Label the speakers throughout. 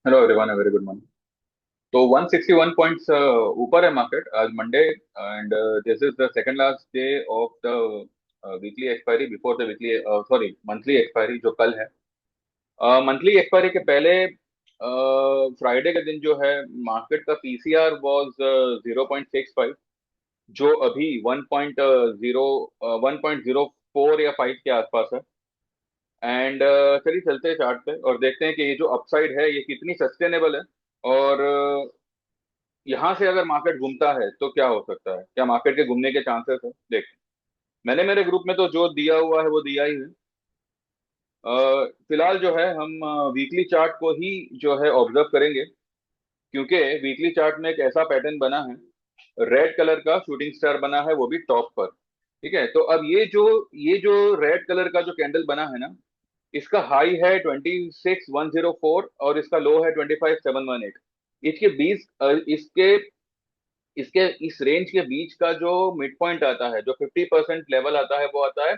Speaker 1: Hello everyone, very good morning. तो 161 points ऊपर है मार्केट आज Monday, and this is the second last day of the weekly expiry before the weekly, sorry, monthly expiry जो कल है। Monthly expiry के पहले फ्राइडे के दिन जो है मार्केट का पीसीआर वाज 0.65, जो अभी 1.04 या 5 के आसपास है। एंड चलिए चलते हैं चार्ट पे और देखते हैं कि ये जो अपसाइड है ये कितनी सस्टेनेबल है। और यहाँ से अगर मार्केट घूमता है तो क्या हो सकता है, क्या मार्केट के घूमने के चांसेस है, देखते हैं। मैंने मेरे ग्रुप में तो जो दिया हुआ है वो दिया ही है। फिलहाल जो है हम वीकली चार्ट को ही जो है ऑब्जर्व करेंगे, क्योंकि वीकली चार्ट में एक ऐसा पैटर्न बना है, रेड कलर का शूटिंग स्टार बना है, वो भी टॉप पर। ठीक है, तो अब ये जो रेड कलर का जो कैंडल बना है ना, इसका हाई है 26,104 और इसका लो है 25,718। इसके बीच इसके इसके इस रेंज के बीच का जो मिड पॉइंट आता है, जो 50% लेवल आता है, वो आता है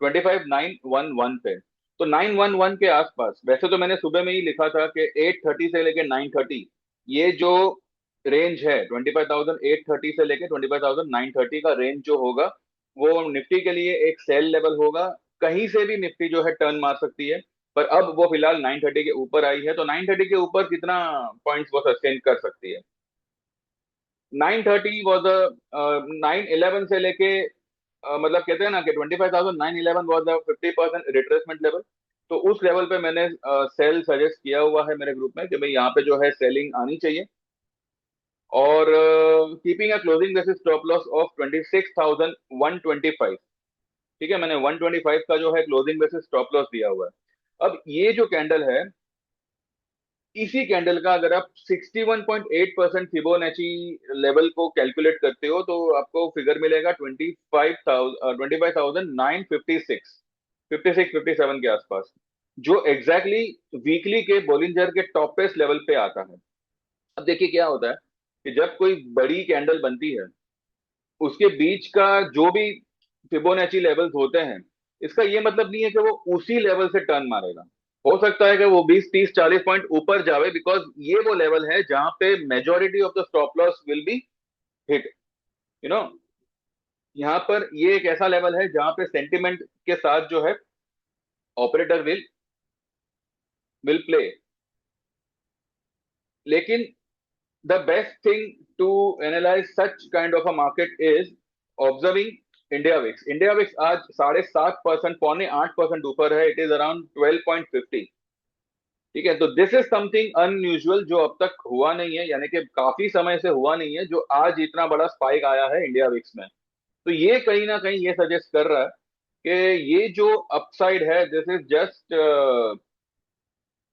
Speaker 1: 25,911 पे। तो 911 के आसपास, वैसे तो मैंने सुबह में ही लिखा था कि 830 से लेके 930, ये जो रेंज है 25,830 से लेके 25,930 का रेंज जो होगा, वो निफ्टी के लिए एक सेल लेवल होगा। कहीं से भी निफ्टी जो है टर्न मार सकती है, पर अब वो फिलहाल 930 के ऊपर आई है, तो 930 के ऊपर कितना पॉइंट्स वो सस्टेन कर सकती है। 930 वॉज 911 से लेके मतलब कहते हैं ना कि 25,911 वॉज द 50% रिट्रेसमेंट लेवल। तो उस लेवल पे मैंने सेल सजेस्ट किया हुआ है मेरे ग्रुप में कि भाई यहाँ पे जो है सेलिंग आनी चाहिए। और keeping a closing basis stop loss of 26,125। ठीक है, मैंने 125 का जो है क्लोजिंग बेसिस स्टॉप लॉस दिया हुआ है। अब ये जो कैंडल है, इसी कैंडल का अगर आप 61.8% फिबोनाची लेवल को कैलकुलेट करते हो तो आपको फिगर मिलेगा 25,956, 56-57 के आसपास, जो एग्जैक्टली वीकली के बोलिंजर के टॉपेस्ट लेवल पे आता है। अब देखिए क्या होता है कि जब कोई बड़ी कैंडल बनती है, उसके बीच का जो भी फिबोनाची लेवल्स होते हैं, इसका ये मतलब नहीं है कि वो उसी लेवल से टर्न मारेगा। हो सकता है कि वो 20, 30, 40 पॉइंट ऊपर जावे, बिकॉज ये वो लेवल है जहां पे majority of the stop loss will be hit, you know. यहाँ पर ये एक ऐसा लेवल है जहां पे सेंटिमेंट के साथ जो है ऑपरेटर विल प्ले। लेकिन the best thing to analyze such kind of a market is observing India VIX. India VIX आज 7.5%, पौने 8% ऊपर है। It is around 12.50। ठीक है, तो दिस इज समथिंग अनयूजुअल जो अब तक हुआ नहीं है, यानी कि काफी समय से हुआ नहीं है, जो आज इतना बड़ा स्पाइक आया है इंडिया विक्स में। तो ये कहीं ना कहीं ये सजेस्ट कर रहा है कि ये जो अपसाइड है, दिस इज जस्ट,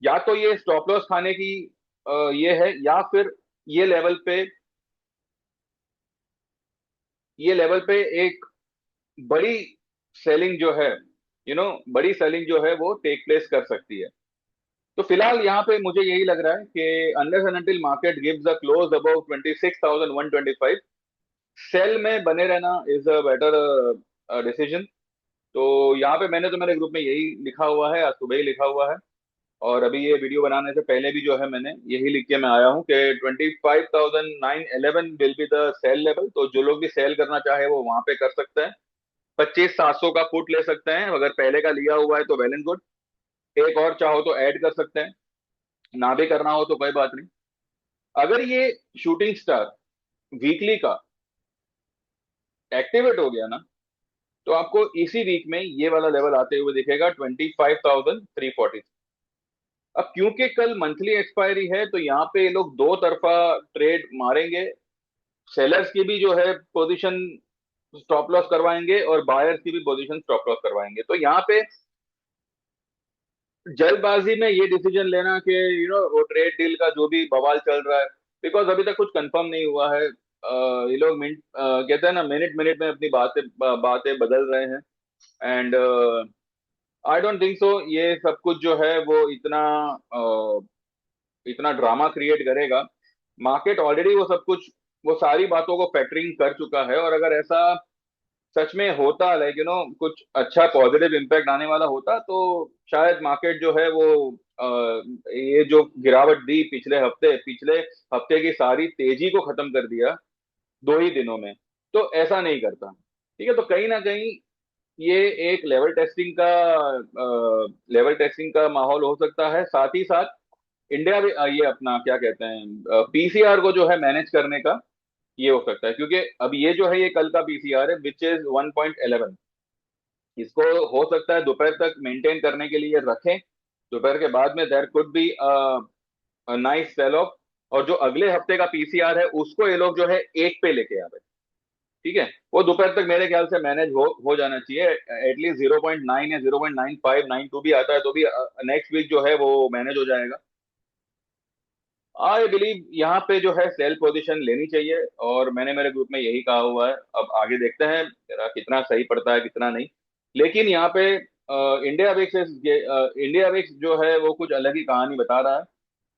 Speaker 1: या तो ये स्टॉप लॉस खाने की ये है, या फिर ये लेवल पे ये लेवल पे एक बड़ी सेलिंग जो है, बड़ी सेलिंग जो है वो टेक प्लेस कर सकती है। तो फिलहाल यहाँ पे मुझे यही लग रहा है कि unless and until market gives a close about 26,125, sell में बने रहना इज अ बेटर डिसीजन। तो यहाँ पे मैंने तो मेरे ग्रुप में यही लिखा हुआ है, आज सुबह ही लिखा हुआ है। और अभी ये वीडियो बनाने से पहले भी जो है मैंने यही लिख के मैं आया हूँ कि 25,911 will be the sell level. तो जो लोग भी सेल करना चाहे वो वहां पे कर सकते हैं। 25,700 का पुट ले सकते हैं, अगर पहले का लिया हुआ है तो वेल एंड गुड। एक और चाहो तो ऐड कर सकते हैं, ना भी करना हो तो कोई बात नहीं। अगर ये शूटिंग स्टार वीकली का एक्टिवेट हो गया ना, तो आपको इसी वीक में ये वाला लेवल आते हुए दिखेगा 25,340। अब क्योंकि कल मंथली एक्सपायरी है, तो यहाँ पे ये लोग दो तरफा ट्रेड मारेंगे। सेलर्स की भी जो है पोजीशन स्टॉप लॉस करवाएंगे और बायर्स की भी पोजीशन स्टॉप लॉस करवाएंगे। तो यहाँ पे जल्दबाजी में ये डिसीजन लेना कि वो ट्रेड डील का जो भी बवाल चल रहा है, बिकॉज अभी तक कुछ कंफर्म नहीं हुआ है। ये लोग मिनट कहते हैं ना, मिनट मिनट में अपनी बातें बातें बदल रहे हैं। And I don't think so ये सब कुछ जो है वो इतना ड्रामा क्रिएट करेगा। मार्केट ऑलरेडी वो सब कुछ, वो सारी बातों को फैक्टरिंग कर चुका है। और अगर ऐसा सच में होता, लाइक कुछ अच्छा पॉजिटिव इम्पैक्ट आने वाला होता, तो शायद मार्केट जो है वो ये जो गिरावट दी पिछले हफ्ते की सारी तेजी को खत्म कर दिया 2 ही दिनों में, तो ऐसा नहीं करता। ठीक है, तो कहीं ना कहीं ये एक लेवल टेस्टिंग का माहौल हो सकता है। साथ ही साथ इंडिया भी ये अपना क्या कहते हैं पीसीआर को जो है मैनेज करने का ये हो सकता है, क्योंकि अब ये जो है ये कल का पीसीआर है विच इज 1.11। इसको हो सकता है दोपहर तक मेंटेन करने के लिए रखें। दोपहर के बाद में there could be nice sell off, और जो अगले हफ्ते का पीसीआर है उसको ये लोग जो है 8 पे लेके आ रहे हैं। ठीक है, वो दोपहर तक मेरे ख्याल से मैनेज हो जाना चाहिए। एटलीस्ट 0.9 या 0.9592 भी आता है तो भी नेक्स्ट वीक जो है वो मैनेज हो जाएगा। आई बिलीव यहाँ पे जो है सेल पोजीशन लेनी चाहिए, और मैंने मेरे ग्रुप में यही कहा हुआ है। अब आगे देखते हैं मेरा कितना सही पड़ता है कितना नहीं। लेकिन यहाँ पे इंडिया विक्स जो है वो कुछ अलग ही कहानी बता रहा है।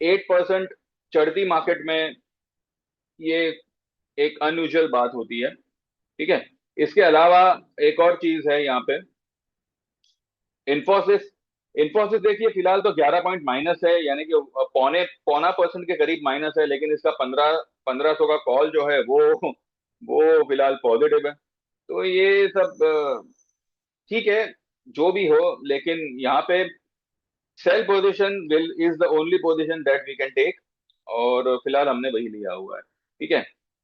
Speaker 1: 8% चढ़ती मार्केट में ये एक अनयूजुअल बात होती है। ठीक है, इसके अलावा एक और चीज है यहाँ पे, इंफोसिस। इंफोसिस देखिए फिलहाल तो 11 पॉइंट माइनस है, यानी कि पौना परसेंट के करीब माइनस है, लेकिन इसका 1500 का कॉल जो है वो फिलहाल पॉजिटिव है। तो ये सब ठीक है, जो भी हो, लेकिन यहाँ पे sell position will is the only position that we can take, और फिलहाल हमने वही लिया हुआ है। ठीक है,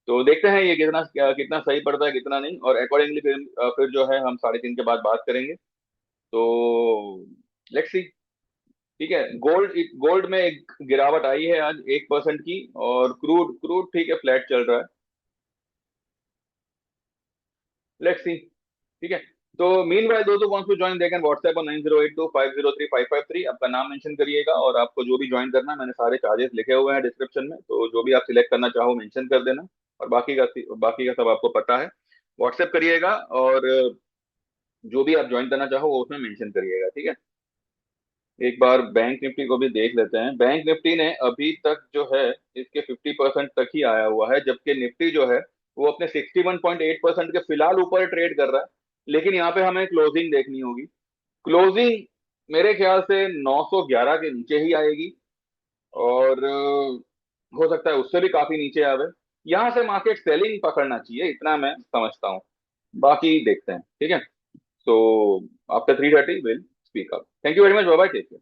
Speaker 1: तो देखते हैं ये कितना कितना सही पड़ता है कितना नहीं, और अकॉर्डिंगली फिर जो है हम 3:30 के बाद बात करेंगे। तो लेट्स सी। ठीक है, गोल्ड में एक गिरावट आई है आज 1% की, और क्रूड क्रूड ठीक है फ्लैट चल रहा है। Let's see. ठीक है, तो मीन वाइल दोस्तों wants to join they can WhatsApp on 9082503553। आपका नाम मेंशन करिएगा, और आपको जो भी ज्वाइन करना है मैंने सारे चार्जेस लिखे हुए हैं डिस्क्रिप्शन में, तो जो भी आप सिलेक्ट करना चाहो मेंशन कर देना। और बाकी का सब आपको पता है। व्हाट्सएप करिएगा, और जो भी आप ज्वाइन करना चाहो वो उसमें मेंशन करिएगा। ठीक है, एक बार बैंक निफ्टी को भी देख लेते हैं। बैंक निफ्टी ने अभी तक जो है इसके 50% तक ही आया हुआ है, जबकि निफ्टी जो है वो अपने 61.8% के फिलहाल ऊपर ट्रेड कर रहा है। लेकिन यहाँ पे हमें क्लोजिंग देखनी होगी। क्लोजिंग मेरे ख्याल से 911 के नीचे ही आएगी, और हो सकता है उससे भी काफी नीचे आवे। यहाँ से मार्केट सेलिंग पकड़ना चाहिए, इतना मैं समझता हूँ। बाकी देखते हैं। ठीक है, so after 3:30 will speak up. Thank you very much, bye bye, take care.